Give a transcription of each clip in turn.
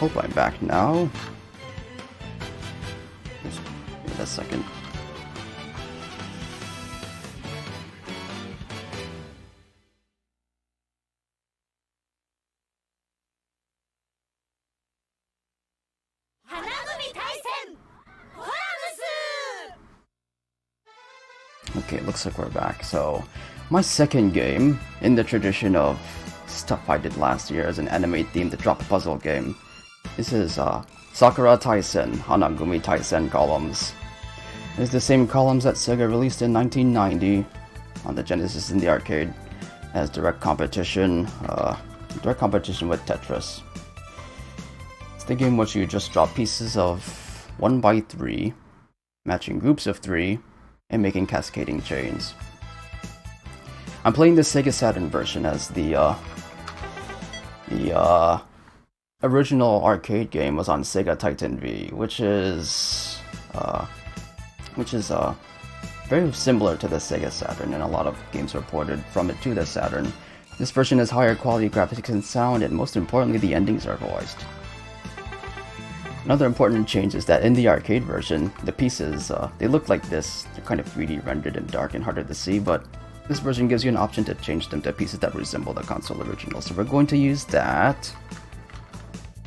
Hope I'm back now. Just give it a second. Hanagumi Taisen! Okay, it looks like we're back. So, my second game in the tradition of stuff I did last year as an anime-themed drop puzzle game. This is Sakura Taisen, Hanagumi Taisen columns. It's the same columns that Sega released in 1990 on the Genesis in the arcade as direct competition with Tetris. It's the game which you just drop pieces of 1x3, matching groups of 3, and making cascading chains. I'm playing the Sega Saturn version as the original arcade game was on Sega Titan V, which is very similar to the Sega Saturn, and a lot of games were ported from it to the Saturn. This version has higher quality graphics and sound, and most importantly, the endings are voiced. Another important change is that in the arcade version, the pieces, they look like this. They're kind of 3D rendered and dark and harder to see, but this version gives you an option to change them to pieces that resemble the console original. So we're going to use that,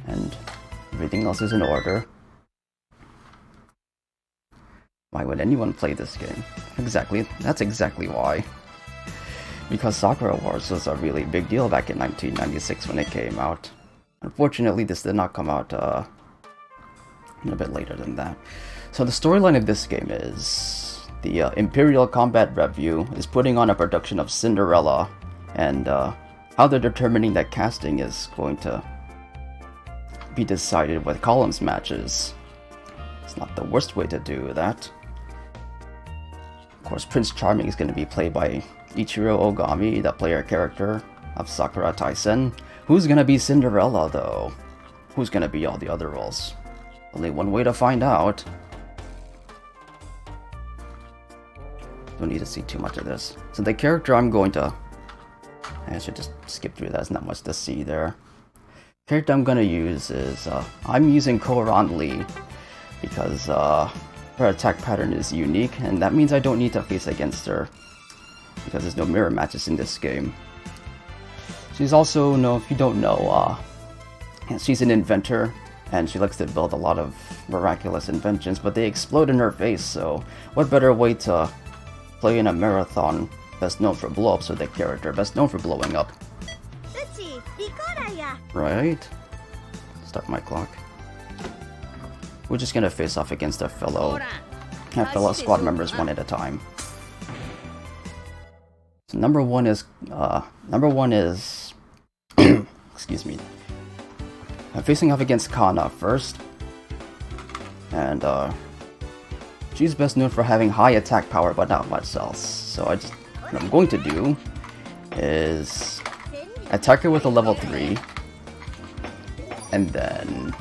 and everything else is in order. Why would anyone play this game? That's exactly why. Because Sakura Wars was a really big deal back in 1996 when it came out. Unfortunately, this did not come out a bit later than that. So the storyline of this game is the Imperial Combat Review is putting on a production of Cinderella, and how they're determining that casting is going to be decided with columns matches. It's not the worst way to do that. Of course, Prince Charming is going to be played by Ichiro Ogami, the player character of Sakura Taisen. Who's going to be Cinderella, though? Who's going to be all the other roles? Only one way to find out. Don't need to see too much of this. So the character I should just skip through that, there's not much to see there. The character I'm gonna use is, I'm using Koran Lee, because her attack pattern is unique, and that means I don't need to face against her, because there's no mirror matches in this game. She's also, if you don't know, she's an inventor, and she likes to build a lot of miraculous inventions, but they explode in her face, so what better way to play in a marathon best known for blow-ups with a character best known for blowing up. Right? Start my clock. We're just gonna face off against our fellow squad members one at a time. So number one is excuse me. I'm facing off against Kana first, and she's best known for having high attack power but not much else. So what I'm going to do is attack her with a level 3, and then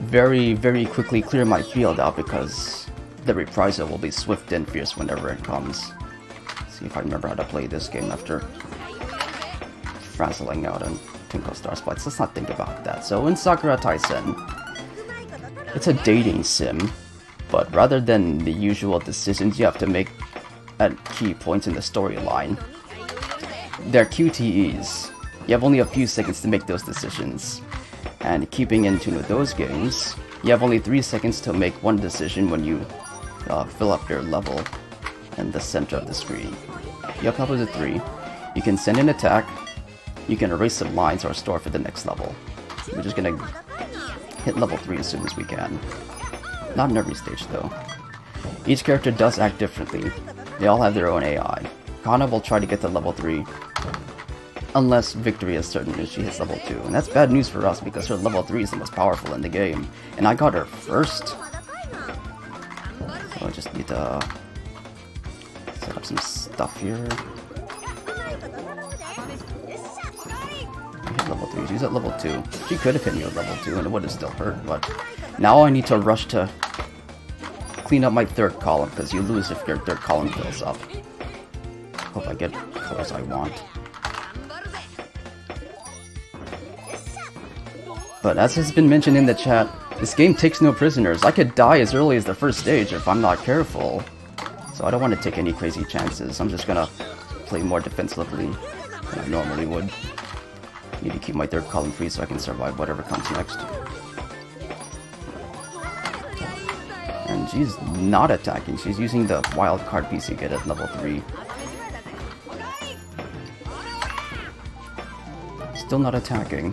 very, very quickly clear my field out, because the reprisal will be swift and fierce whenever it comes. Let's see if I remember how to play this game after frazzling out on Twinkle Star Splites. Let's not think about that. So in Sakura Taisen, it's a dating sim, but rather than the usual decisions you have to make at key points in the storyline, they're QTEs. You have only a few seconds to make those decisions. And keeping in tune with those games, you have only 3 seconds to make one decision when you fill up your level in the center of the screen. You have levels of 3. You can send an attack, you can erase some lines or store for the next level. We're just gonna hit level 3 as soon as we can. Not in every stage though. Each character does act differently. They all have their own AI. Kana will try to get to level 3, unless victory is certain if she hits level 2. And that's bad news for us, because her level 3 is the most powerful in the game. And I got her first. So I just need to set up some stuff here. I hit level 3, she's at level 2. She could have hit me with level 2 and it would have still hurt, but now I need to rush to clean up my third column, because you lose if your third column fills up. Hope I get colors I want. But as has been mentioned in the chat, this game takes no prisoners. I could die as early as the first stage if I'm not careful. So I don't want to take any crazy chances. I'm just gonna play more defensively than I normally would. Need to keep my third column free so I can survive whatever comes next. And she's not attacking. She's using the wild card piece you get at level 3. Still not attacking.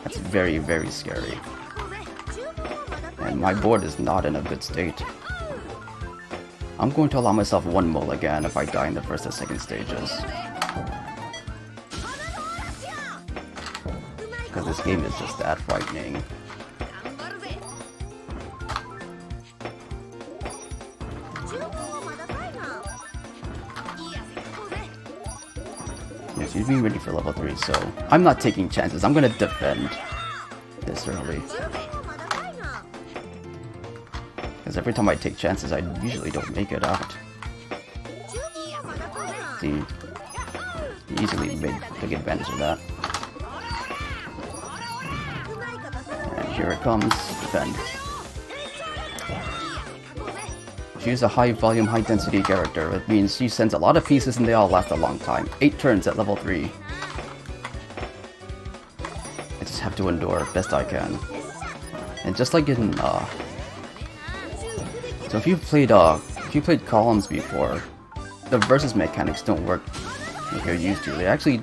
That's very, very scary. And my board is not in a good state. I'm going to allow myself one mulligan if I die in the first or second stages. Because this game is just that frightening. Yes, she's being ready for level 3, so I'm not taking chances. I'm gonna defend this early. Because every time I take chances, I usually don't make it out. See, he easily took advantage of that. And here it comes, defend. She's a high volume, high density character. It means she sends a lot of pieces and they all last a long time. 8 turns at level 3. I just have to endure best I can. And just like in so if you've played columns before, the versus mechanics don't work like you're used to. They actually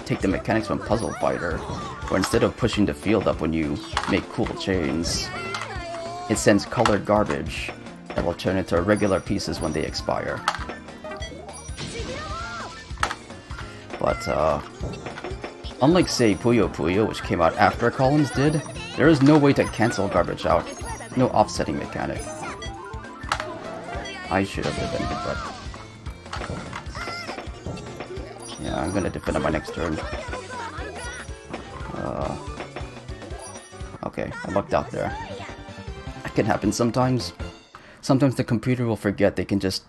take the mechanics from Puzzle Fighter, where instead of pushing the field up when you make cool chains, it sends colored garbage that will turn into regular pieces when they expire. But unlike say Puyo Puyo, which came out after columns did, there is no way to cancel garbage out. No offsetting mechanic. I should have defended, but yeah, I'm gonna defend on my next turn. Okay, I lucked out there. That can happen sometimes. Sometimes the computer will forget they can just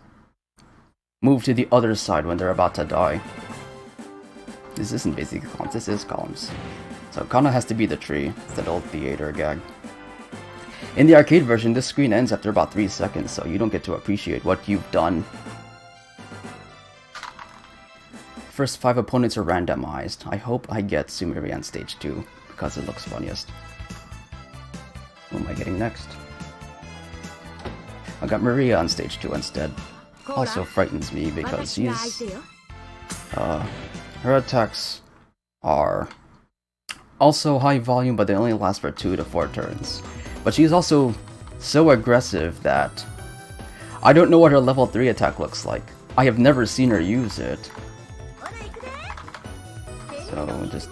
move to the other side when they're about to die. This isn't basically columns, this is columns. So Kana has to be the tree. It's that old theater gag. In the arcade version, this screen ends after about 3 seconds, so you don't get to appreciate what you've done. First 5 opponents are randomized. I hope I get Sumiri on stage 2, because it looks funniest. Who am I getting next? I got Maria on stage 2 instead. Also frightens me because she's... her attacks are also high volume, but they only last for 2 to 4 turns. But she's also so aggressive that I don't know what her level 3 attack looks like. I have never seen her use it. So just...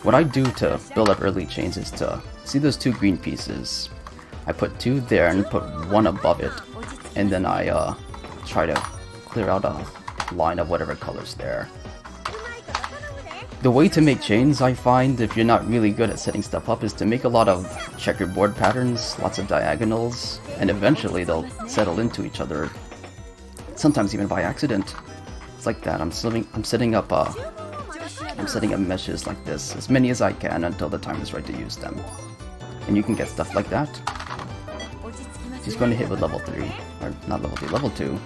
what I do to build up early chains is to see those 2 green pieces. I put 2 there and put 1 above it. And then I try to clear out a line of whatever color's there. The way to make chains, I find, if you're not really good at setting stuff up, is to make a lot of checkerboard patterns, lots of diagonals, and eventually they'll settle into each other. Sometimes even by accident. It's like that. I'm setting up meshes like this, as many as I can until the time is right to use them. And you can get stuff like that. She's going to hit with level 3, or not level 3, level 2.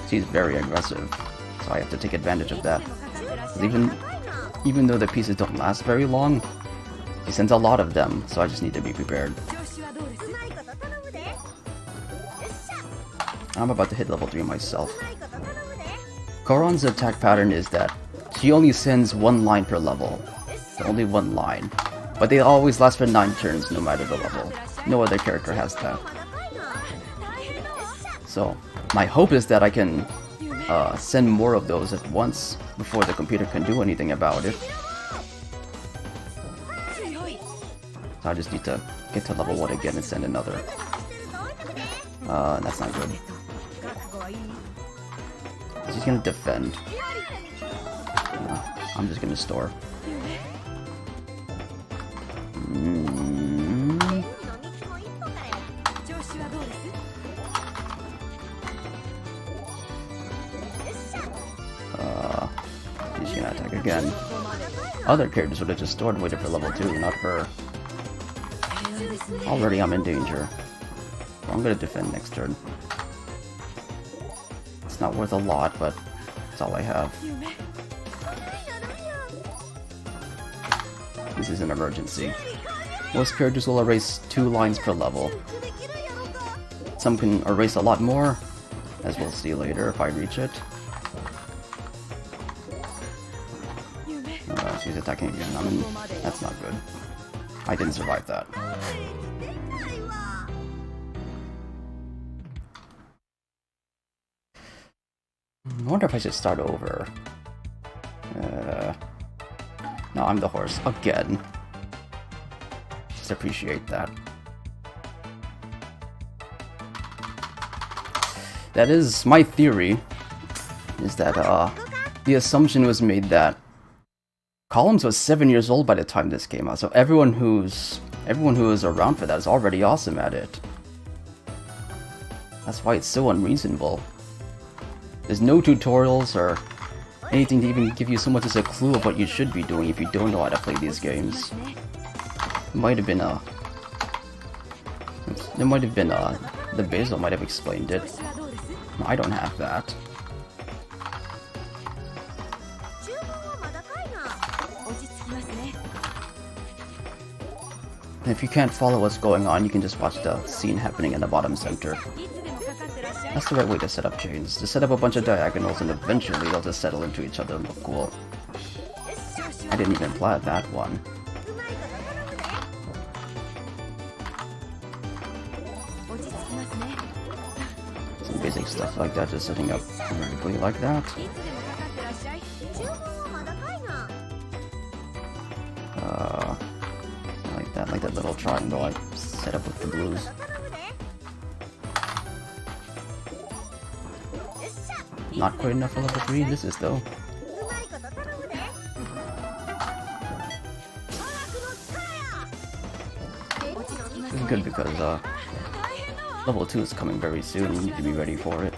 She's very aggressive, so I have to take advantage of that. Even though the pieces don't last very long, he sends a lot of them, so I just need to be prepared. I'm about to hit level 3 myself. Koron's attack pattern is that she only sends 1 line per level. So only 1 line. But they always last for 9 turns no matter the level. No other character has that. So, my hope is that I can send more of those at once before the computer can do anything about it. So I just need to get to level 1 again and send another. That's not good. She's gonna defend. I'm just gonna store. She's gonna attack again. Other characters would have just stored and waited for level 2, not her. Already I'm in danger. So I'm gonna defend next turn. It's not worth a lot, but it's all I have. This is an emergency. Most characters will erase 2 lines per level. Some can erase a lot more, as we'll see later if I reach it. She's attacking again. That's not good. I didn't survive that. I wonder if I should start over. No, I'm the horse. Again. Just appreciate that. That is my theory, is that the assumption was made that Columns was 7 years old by the time this came out, so everyone who is around for that is already awesome at it. That's why it's so unreasonable. There's no tutorials or anything to even give you so much as a clue of what you should be doing if you don't know how to play these games. It might have been the Basil might have explained it. I don't have that. And if you can't follow what's going on, you can just watch the scene happening in the bottom center. That's the right way to set up chains. To set up a bunch of diagonals and eventually they'll just settle into each other and look cool. I didn't even plan that one. Some basic stuff like that, just setting up vertically like that. Like that little triangle I set up with the blues. Not quite enough for level 3, this is though. This is good because level 2 is coming very soon, you need to be ready for it.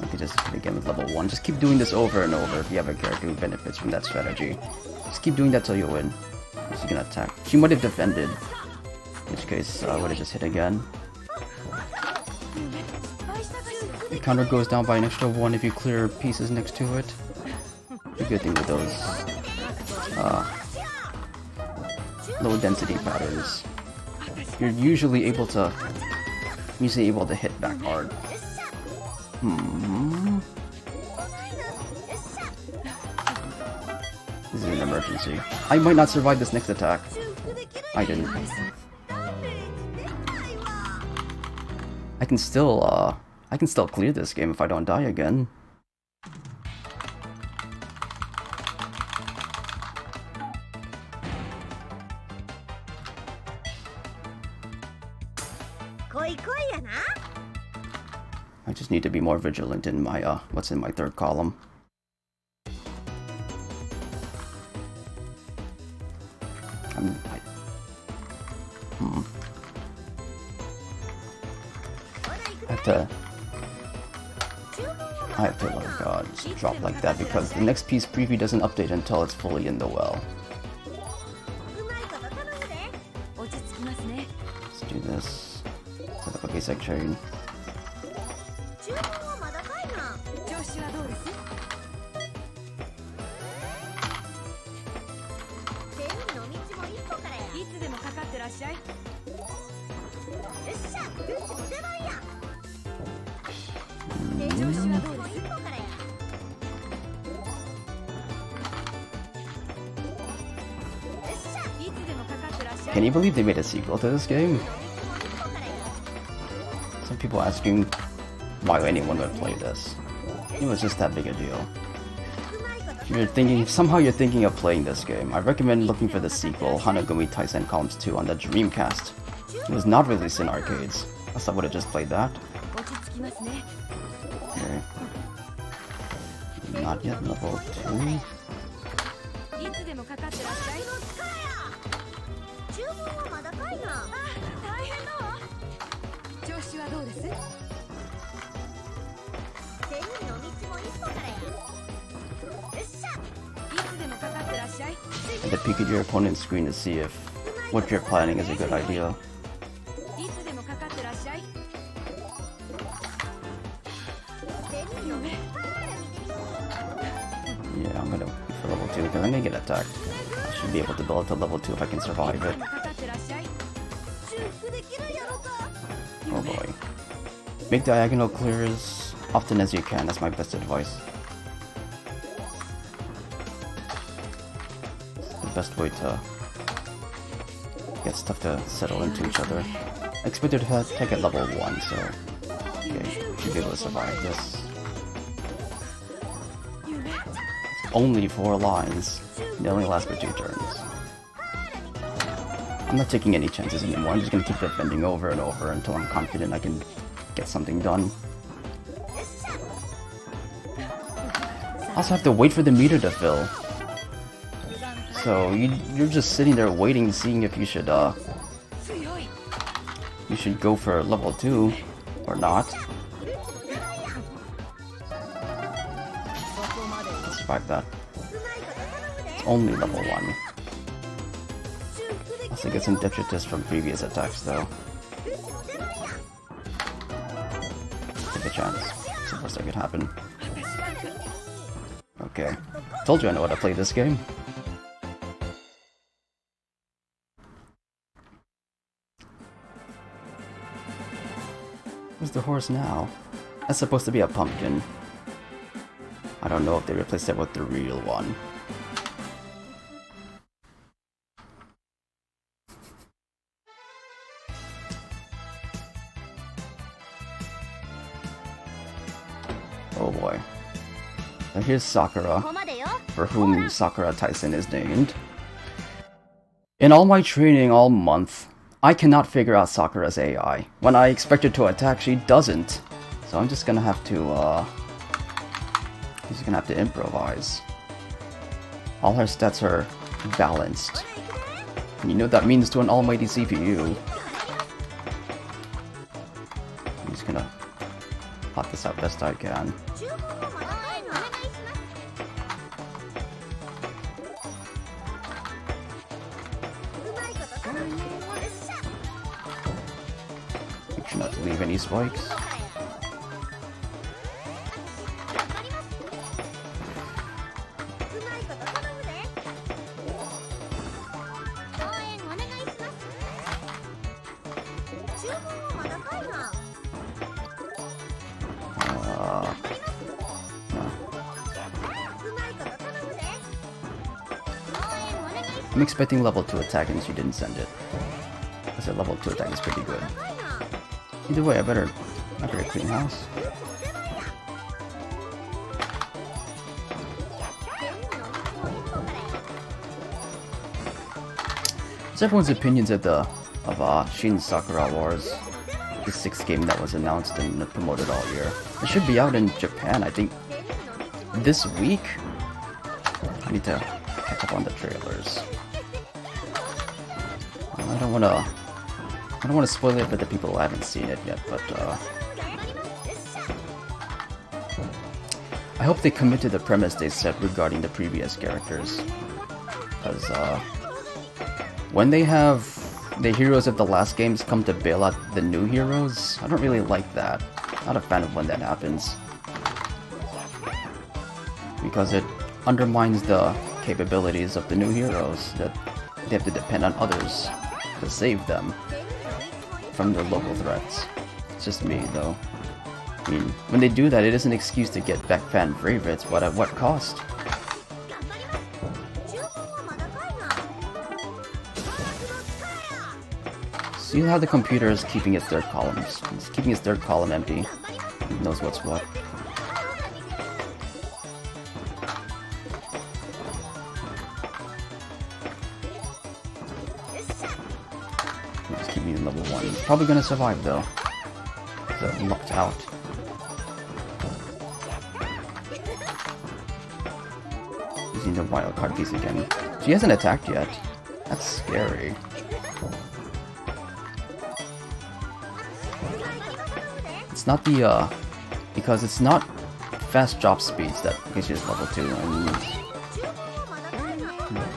You can just begin with level 1. Just keep doing this over and over if you have a character who benefits from that strategy. Just keep doing that till you win. She's gonna attack. She might have defended, in which case I would have just hit again. The counter goes down by an extra 1 if you clear pieces next to it. The good thing with those low density patterns, you're usually able to hit back hard. This is an emergency. I might not survive this next attack. I didn't. I can still clear this game if I don't die again. I just need to be more vigilant in my what's in my third column. I have to like just drop like that because the next piece preview doesn't update until it's fully in the well. Let's do this. Set up a basic chain. Can you believe they made a sequel to this game? Some people asking why anyone would play this. It was just that big a deal. If somehow you're thinking of playing this game, I recommend looking for the sequel, Hanagumi Taisen Columns 2 on the Dreamcast. It was not released in arcades, else I would have just played that. Okay. Not yet level 2. to peek at your opponent's screen to see if what you're planning is a good idea. Yeah, I'm gonna go for level 2 because I'm gonna get attacked. I should be able to build up to level 2 if I can survive it. Oh boy. Make diagonal clears often as you can, that's my best advice. It's the best way to get stuff to settle into each other. I expected to take at level 1, so okay, should be able to survive this. It's only 4 lines. They only last for 2 turns. I'm not taking any chances anymore. I'm just gonna keep defending over and over until I'm confident I can get something done. I also have to wait for the meter to fill. So you're just sitting there waiting, seeing if you should go for level 2 or not. Let's survive that. It's only level 1. Also get some detritus from previous attacks though. Take a chance. It's the worst that could happen. Okay. Told you I know how to play this game. Where's the horse now? That's supposed to be a pumpkin. I don't know if they replaced it with the real one. Oh boy. Now here's Sakura, for whom Sakura Taisen is named. In all my training all month, I cannot figure out Sakura's AI. When I expect her to attack, she doesn't. So I'm just gonna have to, improvise. All her stats are balanced. And you know what that means to an almighty CPU. I'm just gonna plot this out best I can. Make sure not to leave any spikes. I'm expecting level 2 attack and she didn't send it. I said level 2 attack is pretty good. Either way, I better clean house. What's everyone's opinions of Shin Sakura Wars? The 6th game that was announced and promoted all year. It should be out in Japan, I think, this week. I need to catch up on the trailers. I don't want to spoil it for the people who haven't seen it yet, but I hope they commit to the premise they set regarding the previous characters. Because when they have the heroes of the last games come to bail out the new heroes, I don't really like that. Not a fan of when that happens. Because it undermines the capabilities of the new heroes, that they have to depend on others to save them from their local threats. It's just me, though. I mean, when they do that, it is an excuse to get back fan favorites, but at what cost? See how the computer is keeping its third columns. It's keeping its third column empty. It knows what's what. Just keep me in level 1. He's probably gonna survive though. So I'm locked out. Using the wild card piece again. She hasn't attacked yet. That's scary. It's not the, because it's not fast drop speeds that gives you level 2, and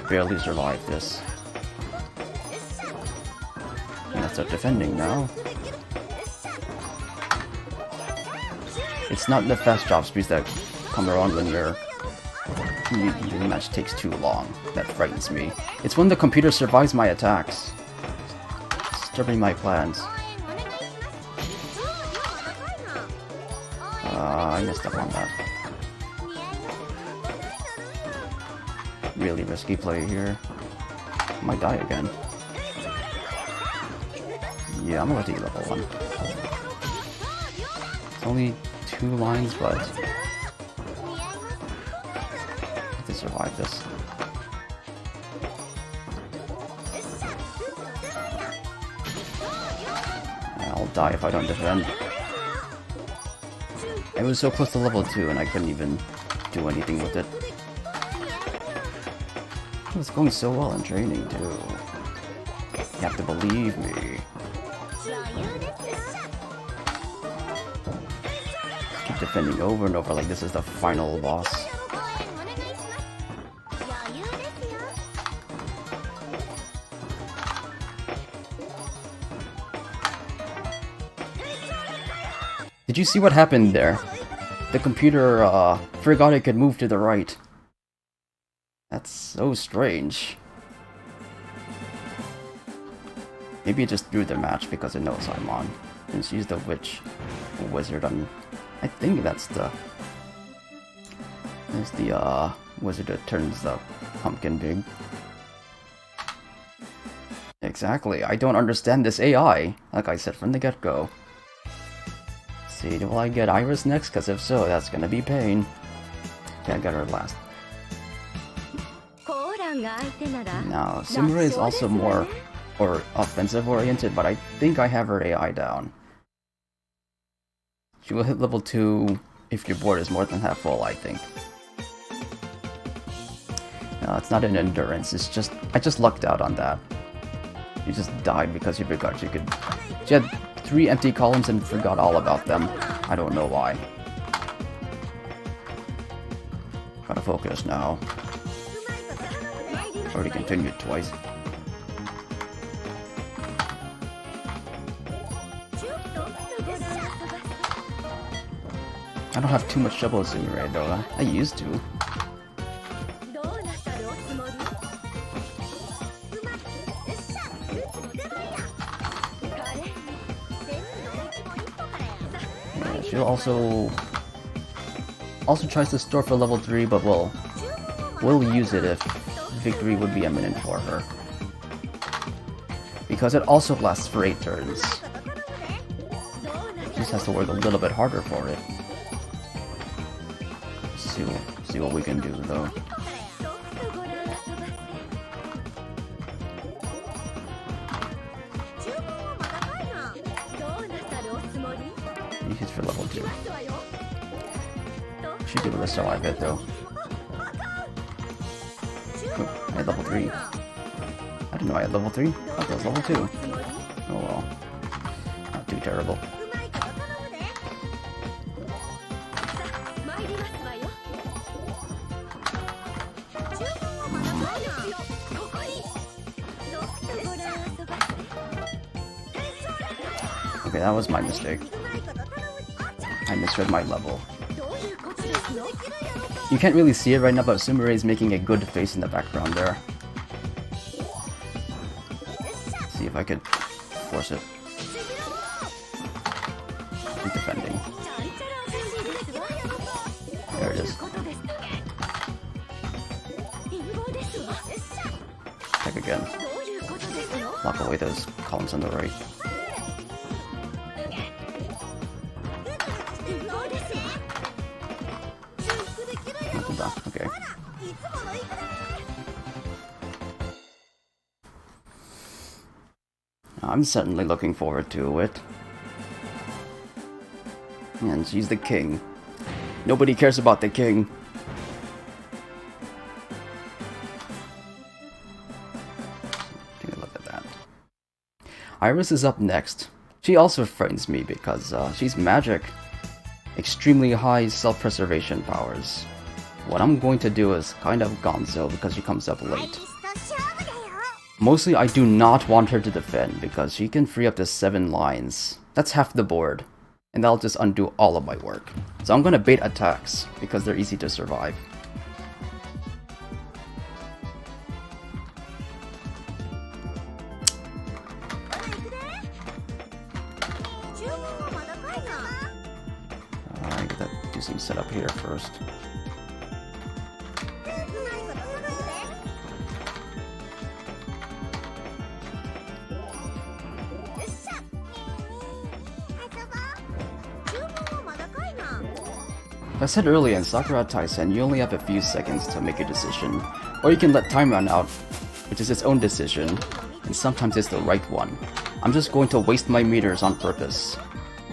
barely survived this. I'm gonna start defending now. It's not the fast drop speeds that come around when the match takes too long that frightens me. It's when the computer survives my attacks, disturbing my plans. I messed up on that. Really risky play here. Might die again. Yeah, I'm gonna take level 1. It's only 2 lines, but I have to survive this. I'll die if I don't defend. I was so close to level 2 and I couldn't even do anything with it. It was going so well in training too. You have to believe me. Keep defending over and over like this is the final boss. Did you see what happened there? The computer forgot it could move to the right. That's so strange. Maybe it just threw the match because it knows I'm on. And she's the witch or wizard. I think that's the wizard that turns the pumpkin big. Exactly. I don't understand this AI, like I said from the get-go. See, will I get Iris next? Because if so, that's gonna be pain. Can't get her last. Now, Sakura is also more offensive oriented, but I think I have her AI down. She will hit level 2 if your board is more than half full, I think. No, it's not an endurance, it's just I just lucked out on that. You just died because you forgot you could. She had 3 empty columns and forgot all about them. I don't know why. Gotta focus now. Already continued twice. I don't have too much trouble with Samurai though. I used to. Yeah, she also tries to store for level 3, but will use it if victory would be imminent for her. Because it also lasts for 8 turns. She just has to work a little bit harder for it. See what we can do though. He hits for level 2. Should be able to survive it though. Oh, I had level 3. I didn't know I had level 3. I thought that was level 2. Oh well. Not too terrible. Okay, that was my mistake. I misread my level. You can't really see it right now, but Sumire is making a good face in the background there. See if I could force it. Keep defending. There it is. Check again. Lock away those columns on the right. Okay. I'm certainly looking forward to it. And she's the king. Nobody cares about the king. Take a look at that. Iris is up next. She also frightens me because she's magic. Extremely high self-preservation powers. What I'm going to do is kind of gonzo because she comes up late. Mostly I do not want her to defend because she can free up to 7 lines. That's half the board. And that'll just undo all of my work. So I'm gonna bait attacks because they're easy to survive. I gotta do some setup here first. I said earlier in Sakura Taisen, you only have a few seconds to make a decision, or you can let time run out, which is its own decision, and sometimes it's the right one. I'm just going to waste my meters on purpose,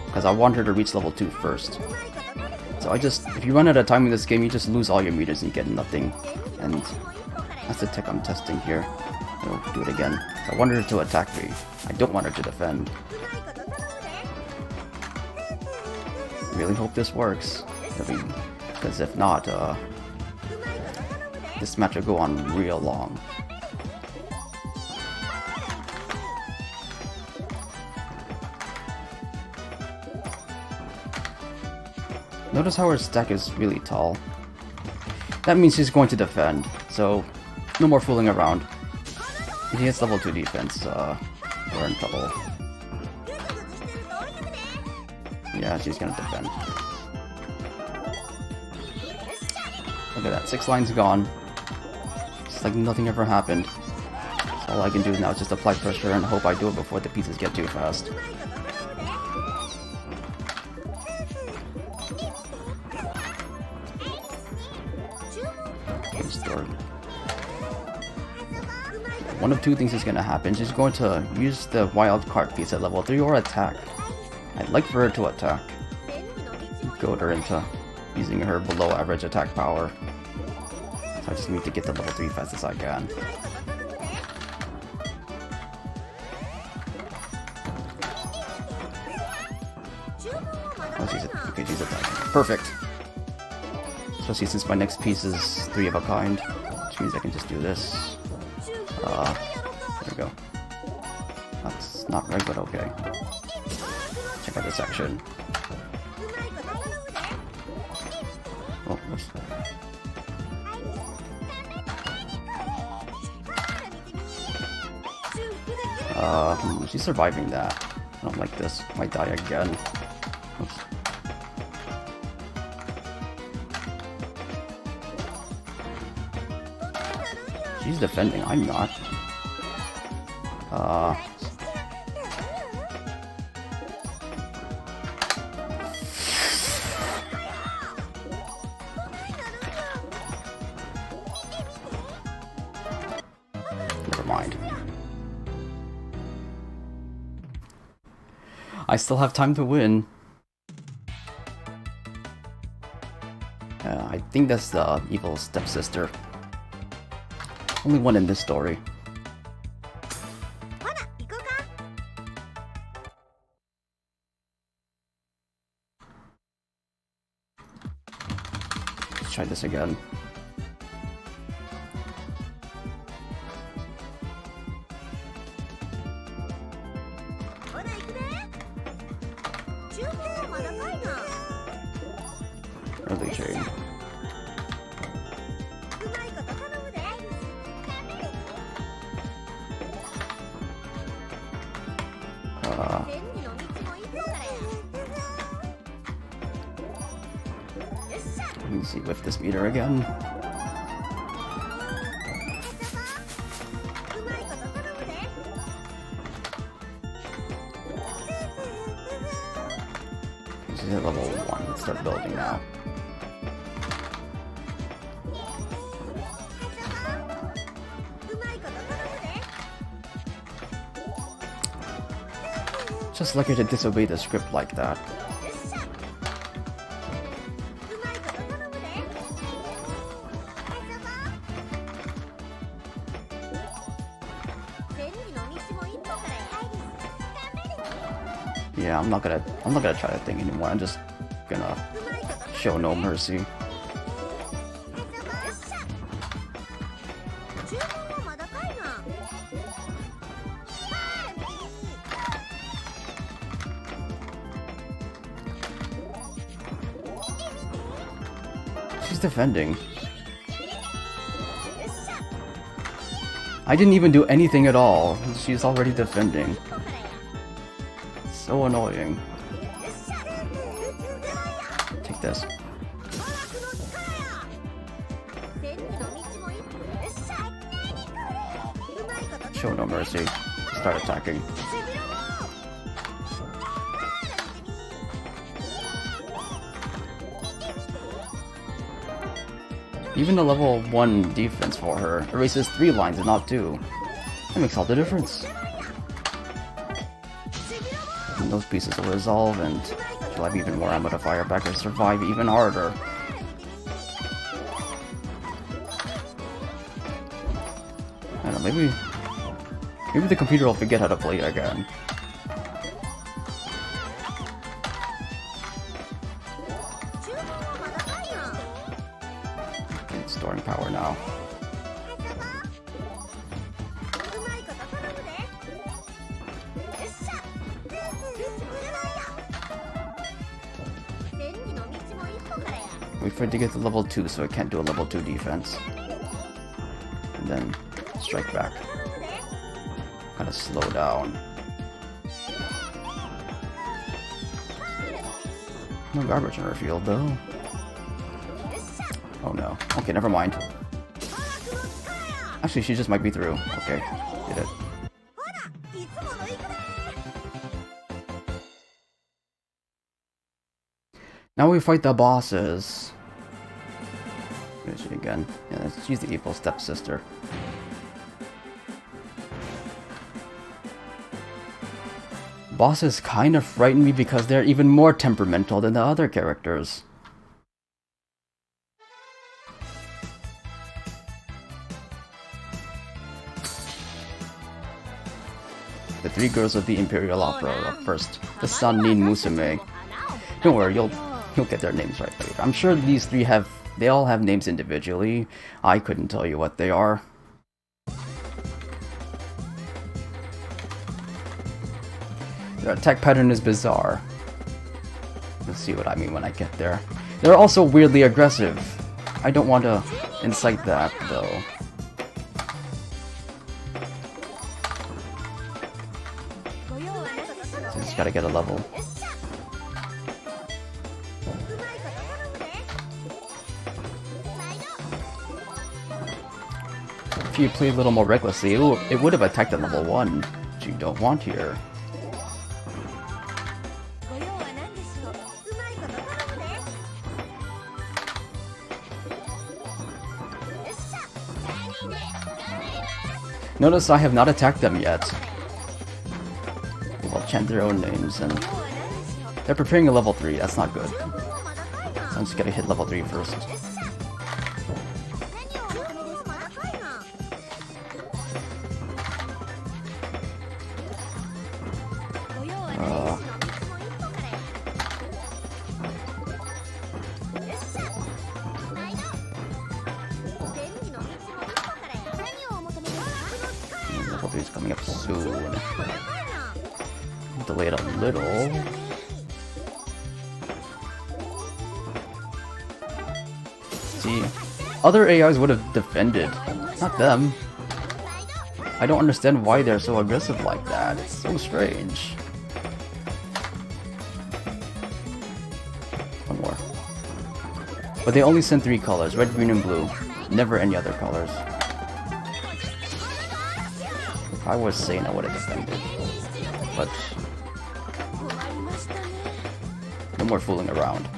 because I want her to reach level 2 first. So if you run out of time in this game, you just lose all your meters and you get nothing, and that's the tech I'm testing here. I'll do it again. So I want her to attack me. I don't want her to defend. Really hope this works. Because if not, this match will go on real long. Notice how her stack is really tall. That means she's going to defend, so no more fooling around. If he hits level 2 defense, we're in trouble. Yeah, she's gonna defend. Look at that, 6 lines gone. It's like nothing ever happened. So all I can do now is just apply pressure and hope I do it before the pieces get too fast. One of two things is going to happen. She's going to use the wild card piece at level 3 or attack. I'd like for her to attack. Goad her into using her below average attack power. So I just need to get to level 3 fast as I can. Oh, she's attacking. Perfect! Especially since my next piece is 3 of a kind, which means I can just do this. There we go. That's not right, but okay. Check out this action. Oh, whoops. She's surviving that. I don't like this. Might die again. Oops. She's defending, I'm not. Never mind. I still have time to win. I think that's the evil stepsister. Only one in this story. Let's try this again. Early chain. Let me see with this meter again. This is at level 1. Let's start building now. Just like her to disobey the script like that. Yeah, I'm not gonna try that thing anymore. I'm just gonna show no mercy. defending? I didn't even do anything at all. She's already defending. So annoying. Take this. Show no mercy. Start attacking. Even the level 1 defense for her erases 3 lines and not 2. That makes all the difference. And those pieces will resolve and she'll have even more ammo to fire back and survive even harder. I don't know, maybe the computer will forget how to play again. It's storing power now. Wait for it to get to level 2 so it can't do a level 2 defense. And then strike back. Gotta slow down. No garbage in her field though. Oh no. Okay, never mind. Actually, she just might be through. Okay, did it. Now we fight the bosses. Finish it again. Yeah, she's the evil stepsister. Bosses kind of frighten me because they're even more temperamental than the other characters. The 3 girls of the Imperial Opera are first. The Sannin Musume. Don't worry, you'll get their names right later. I'm sure these 3 they all have names individually. I couldn't tell you what they are. Their attack pattern is bizarre. You'll see what I mean when I get there. They're also weirdly aggressive. I don't want to incite that, though. So just gotta get a level. If you played a little more recklessly, it would have attacked at level 1, which you don't want here. Notice I have not attacked them yet. They'll chant their own names, and they're preparing a level 3. That's not good. So I'm just gonna hit level 3 first. Level 3 is coming up soon. Delay it a little. See, other AIs would have defended, not them. I don't understand why they're so aggressive like that. It's so strange. One more. But they only sent 3 colors, red, green, and blue. Never any other colors. If I was sane, I would have defended. But no more fooling around.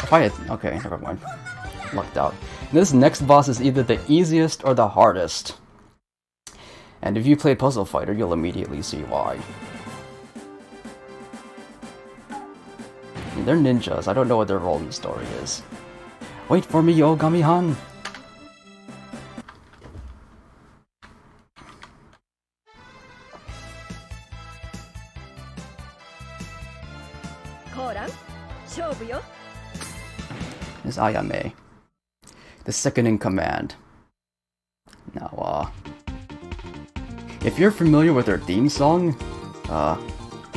If I had... okay, never mind. Lucked out. This next boss is either the easiest or the hardest. And if you play Puzzle Fighter, you'll immediately see why. I mean, they're ninjas. I don't know what their role in the story is. Wait for me, Ogami-han! Is Ayame, the second in command. Now, if you're familiar with their theme song,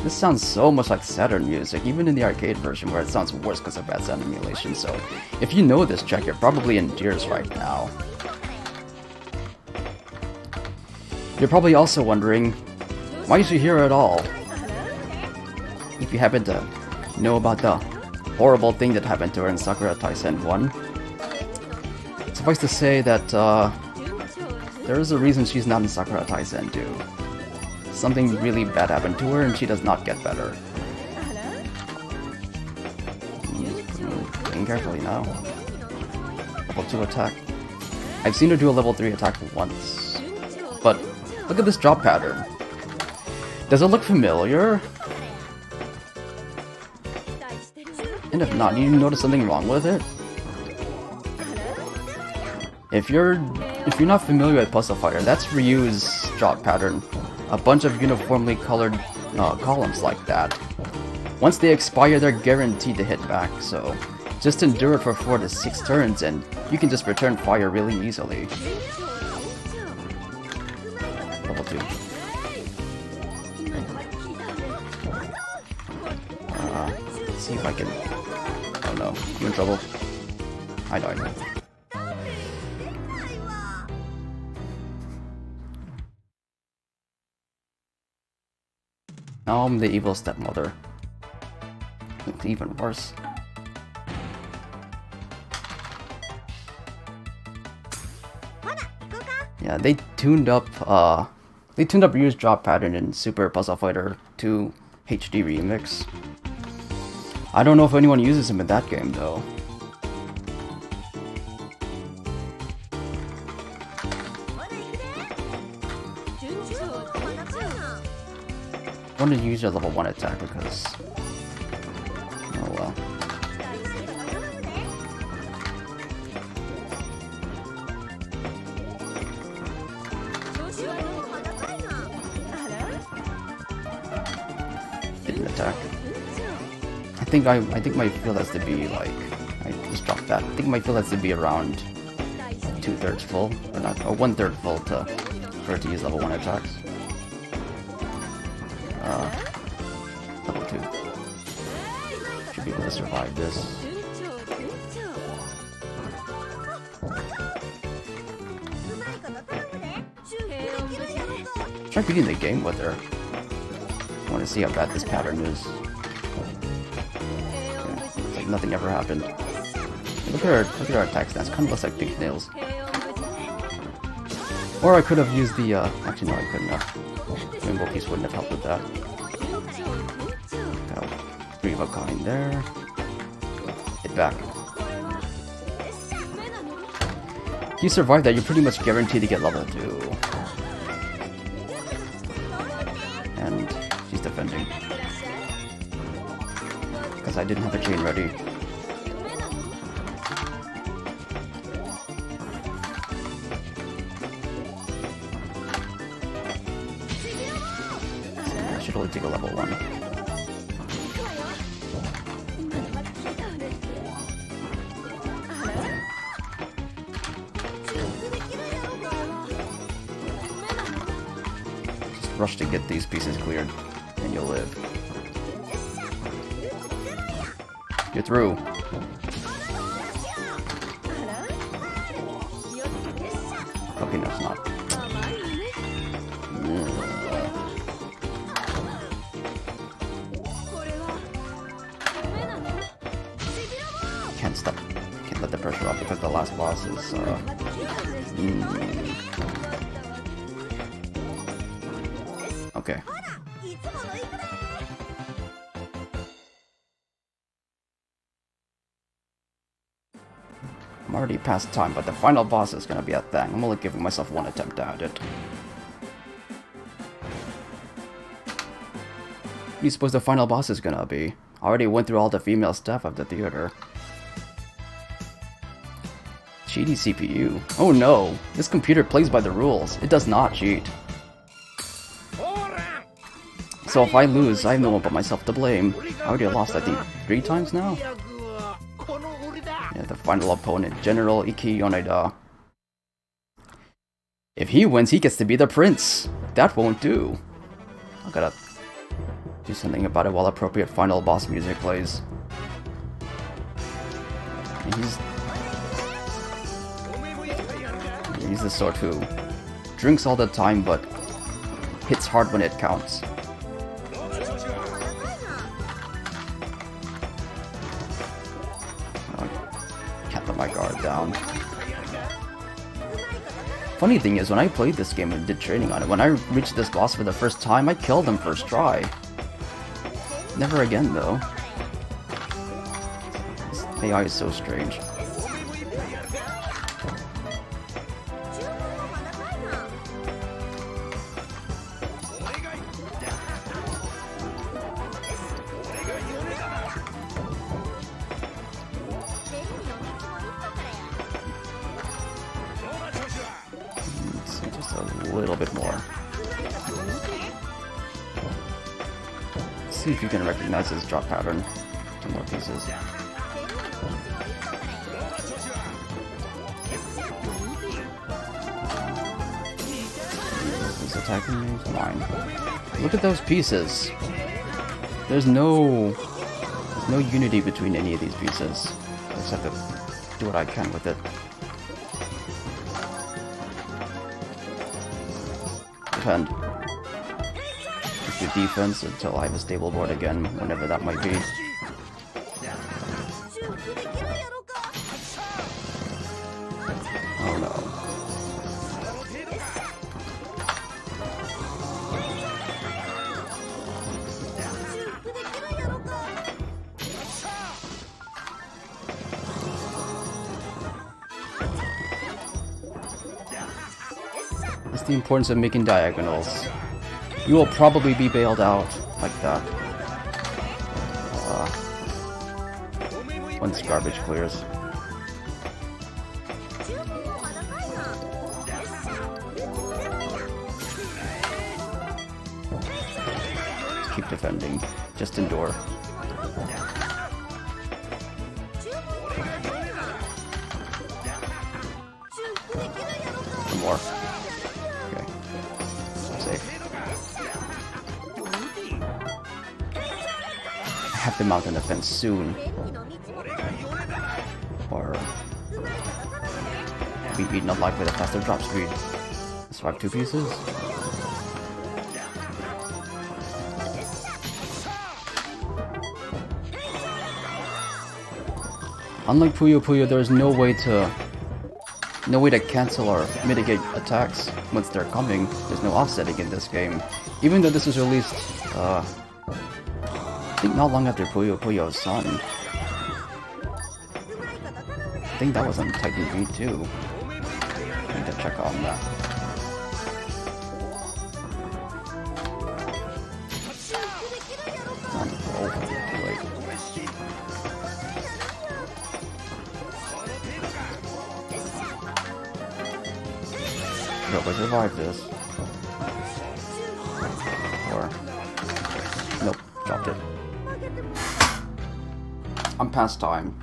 This sounds so much like Saturn music, even in the arcade version where it sounds worse because of bad sound emulation, so if you know this track, you're probably in tears right now. You're probably also wondering, why is she here at all? If you happen to know about the horrible thing that happened to her in Sakura Taisen 1, suffice to say that there is a reason she's not in Sakura Taisen 2. Something really bad happened to her and she does not get better. Playing carefully now. Level 2 attack. I've seen her do a level 3 attack once. But look at this drop pattern. Does it look familiar? And if not, you notice something wrong with it? If you're not familiar with Puzzle Fighter, that's Ryu's drop pattern. A bunch of uniformly colored columns like that. Once they expire, they're guaranteed to hit back, so just endure it for 4 to 6 turns and you can just return fire really easily. Level 2. Let's see if I can... Oh no, you in trouble? I died. Now I'm the evil stepmother. It's even worse. Yeah, they tuned up Ryu's drop pattern in Super Puzzle Fighter 2 HD Remix. I don't know if anyone uses him in that game though. I want to use your level 1 attack because... Oh well. Hidden attack. I think my field has to be like... I just dropped that. I think my field has to be around 2/3 full, or not, or 1/3 full for it to use level 1 attacks. Level 2. Should be able to survive this. Try beating the game with her. I want to see how bad this pattern is. Yeah, it's like nothing ever happened. Look at her attack stance. Kind of looks like pink nails. Or I could have used the actually no, I couldn't have. Rainbow piece wouldn't have helped with that. Got a 3 of a kind there. Hit back. If you survive that, you're pretty much guaranteed to get level 2. And she's defending. Because I didn't have a chain ready. I should only take a level 1. Rush to get these pieces cleared, and you'll live. You're through. Okay, no, it's not. Can't stop. Can't let the pressure off because the last boss is. Okay. I'm already past time, but the final boss is gonna be a thing. I'm only giving myself 1 attempt at it. What do you suppose the final boss is gonna be? I already went through all the female staff of the theater. Cheaty CPU. Oh no! This computer plays by the rules. It does not cheat. So if I lose, I have no one but myself to blame. I already lost, I think, 3 times now? Yeah, the final opponent, General Iki Yoneda. If he wins, he gets to be the prince. That won't do. I gotta do something about it while appropriate final boss music plays. He's the sort who drinks all the time but hits hard when it counts. Can't let my guard down. Funny thing is, when I played this game and did training on it, when I reached this boss for the first time, I killed him first try. Never again, though. This AI is so strange. Just a little bit more. See if you can recognize his drop pattern. Two more pieces. He's attacking me. It's mine. Look at those pieces. There's no unity between any of these pieces. I just have to do what I can with it. Defend. Just do defense until I have a stable board again, whenever that might be. Oh no. It's the importance of making diagonals. You will probably be bailed out like that. Once garbage clears. Just keep defending. Just endure. Some more. Okay. I'm safe. I have to mount an offense soon. Or be beaten alive with a faster drop speed. Survive two pieces. Unlike Puyo Puyo, there is no way to cancel or mitigate attacks once they're coming. There's no offsetting in this game. Even though this was released, I think not long after Puyo Puyo's Son. I think that was on Titan V too. I need to check on that. Too late. I hope I survive this. Or... nope, dropped it. I'm past time.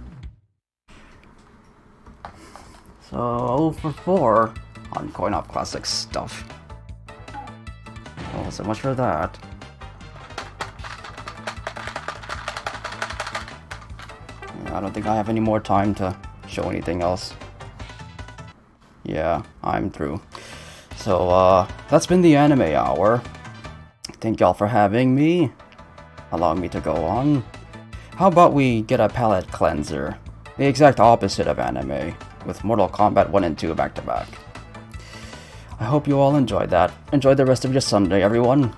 So, 0 for 4 on coin-op classic stuff. Well, so much for that. I don't think I have any more time to show anything else. Yeah, I'm through. So, that's been the Anime Hour. Thank y'all for having me, allowing me to go on. How about we get a palate cleanser? The exact opposite of anime, with Mortal Kombat 1 and 2 back to back. I hope you all enjoyed that. Enjoy the rest of your Sunday, everyone.